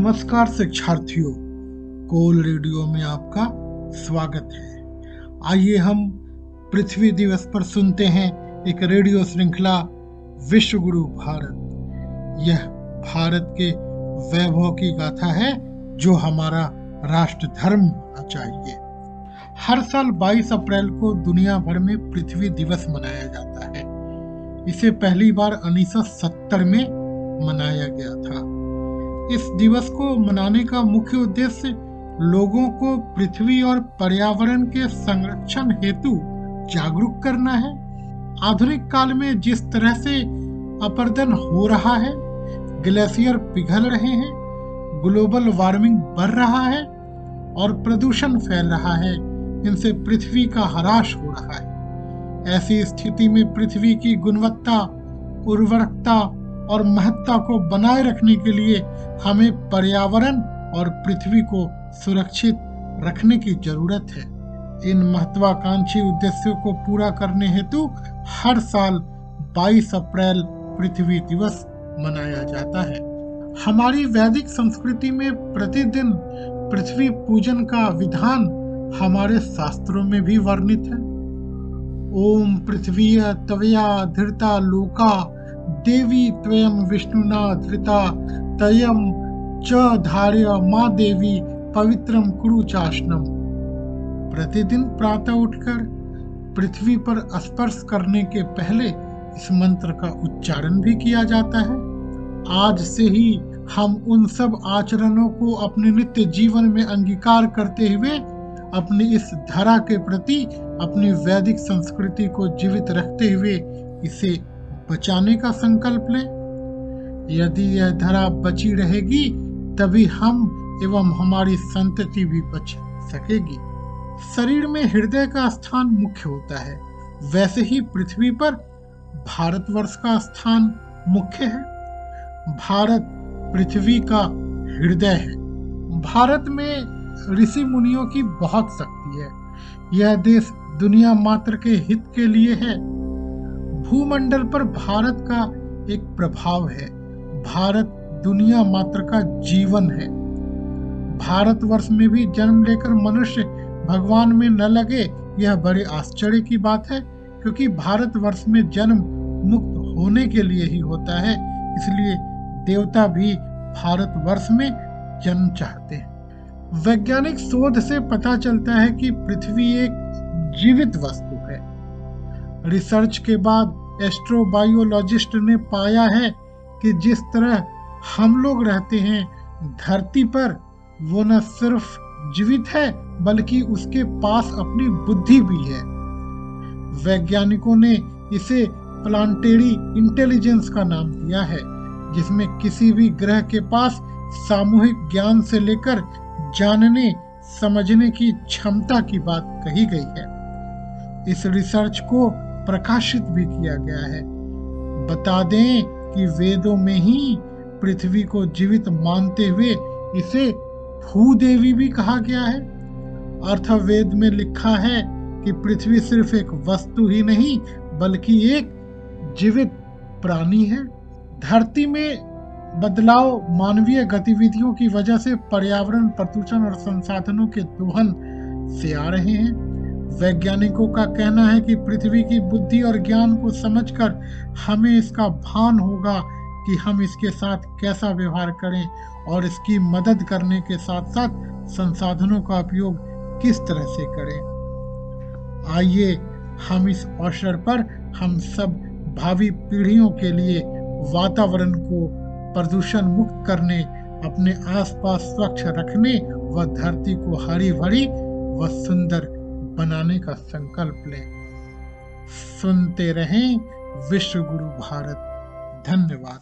नमस्कार शिक्षार्थियों, कोल रेडियो में आपका स्वागत है। आइए हम पृथ्वी दिवस पर सुनते हैं एक रेडियो श्रृंखला विश्व गुरु भारत। यह भारत के वैभव की गाथा है जो हमारा राष्ट्र धर्म होना चाहिए। हर साल 22 अप्रैल को दुनिया भर में पृथ्वी दिवस मनाया जाता है। इसे पहली बार 1970 में मनाया गया था। इस दिवस को मनाने का मुख्य उद्देश्य लोगों को पृथ्वी और पर्यावरण के संरक्षण हेतु जागरूक करना है। आधुनिक काल में जिस तरह से अपरदन हो रहा है, ग्लेशियर पिघल रहे हैं, ग्लोबल वार्मिंग बढ़ रहा है और प्रदूषण फैल रहा है, इनसे पृथ्वी का ह्रास हो रहा है। ऐसी स्थिति में पृथ्वी की गुणवत्ता, उर्वरकता और महत्ता को बनाए रखने के लिए हमें पर्यावरण और पृथ्वी को सुरक्षित रखने की जरूरत है। इन महत्वाकांक्षी उद्देश्यों को पूरा करने हेतु हर साल 22 अप्रैल पृथ्वी दिवस मनाया जाता है। हमारी वैदिक संस्कृति में प्रतिदिन पृथ्वी पूजन का विधान हमारे शास्त्रों में भी वर्णित है। ओम पृथ्वी तवया धृता लोका देवी त्वयं विष्णुना धृता तयं च धार्य माँ देवी पवित्रम कुरु चाशनम। प्रतिदिन प्रातः उठकर पृथ्वी पर स्पर्श करने के पहले इस मंत्र का उच्चारण भी किया जाता है। आज से ही हम उन सब आचरणों को अपने नित्य जीवन में अंगीकार करते हुए अपनी इस धरा के प्रति अपनी वैदिक संस्कृति को जीवित रखते हुए इसे बचाने का संकल्प लें। यदि यह धरा बची रहेगी तभी हम एवं हमारी संतति भी बच सकेगी। शरीर में हृदय का स्थान मुख्य होता है, वैसे ही पृथ्वी पर भारतवर्ष का स्थान मुख्य है। भारत पृथ्वी का हृदय है। भारत में ऋषि मुनियों की बहुत शक्ति है। यह देश दुनिया मात्र के हित के लिए है। भूमंडल पर भारत का एक प्रभाव है। भारत दुनिया मात्र का जीवन है। भारतवर्ष में भी जन्म लेकर मनुष्य भगवान में न लगे, यह बड़े आश्चर्य की बात है, क्योंकि भारतवर्ष में जन्म मुक्त होने के लिए ही होता है। इसलिए देवता भी भारतवर्ष में जन्म चाहते हैं। वैज्ञानिक शोध से पता चलता है कि पृथ्वी एक जीवित वस्तु है। रिसर्च के बाद एस्ट्रोबायोलॉजिस्ट ने पाया है कि जिस तरह हम लोग रहते हैं धरती पर, वो न सिर्फ जीवित है बल्कि उसके पास अपनी बुद्धि भी है। वैज्ञानिकों ने इसे प्लानेटरी इंटेलिजेंस का नाम दिया है, जिसमें किसी भी ग्रह के पास सामूहिक ज्ञान से लेकर जानने समझने की क्षमता की बात कही गई है। इस रिसर्च को प्रकाशित भी किया गया है। बता दें कि वेदों में ही पृथ्वी को जीवित मानते हुए इसे भूदेवी भी कहा गया है। अथर्ववेद में लिखा है कि पृथ्वी सिर्फ एक वस्तु ही नहीं बल्कि एक जीवित प्राणी है। धरती में बदलाव मानवीय गतिविधियों की वजह से पर्यावरण, प्रदूषण और संसाधनों के दोहन से आ रहे हैं। वैज्ञानिकों का कहना है कि पृथ्वी की बुद्धि और ज्ञान को समझकर हमें इसका भान होगा कि हम इसके साथ कैसा व्यवहार करें और इसकी मदद करने के साथ साथ संसाधनों का उपयोग किस तरह से करें। आइए हम इस अवसर पर हम सब भावी पीढ़ियों के लिए वातावरण को प्रदूषण मुक्त करने, अपने आसपास स्वच्छ रखने व धरती को हरी भरी व सुंदर बनाने का संकल्प लें। सुनते रहें विश्व गुरु भारत। धन्यवाद।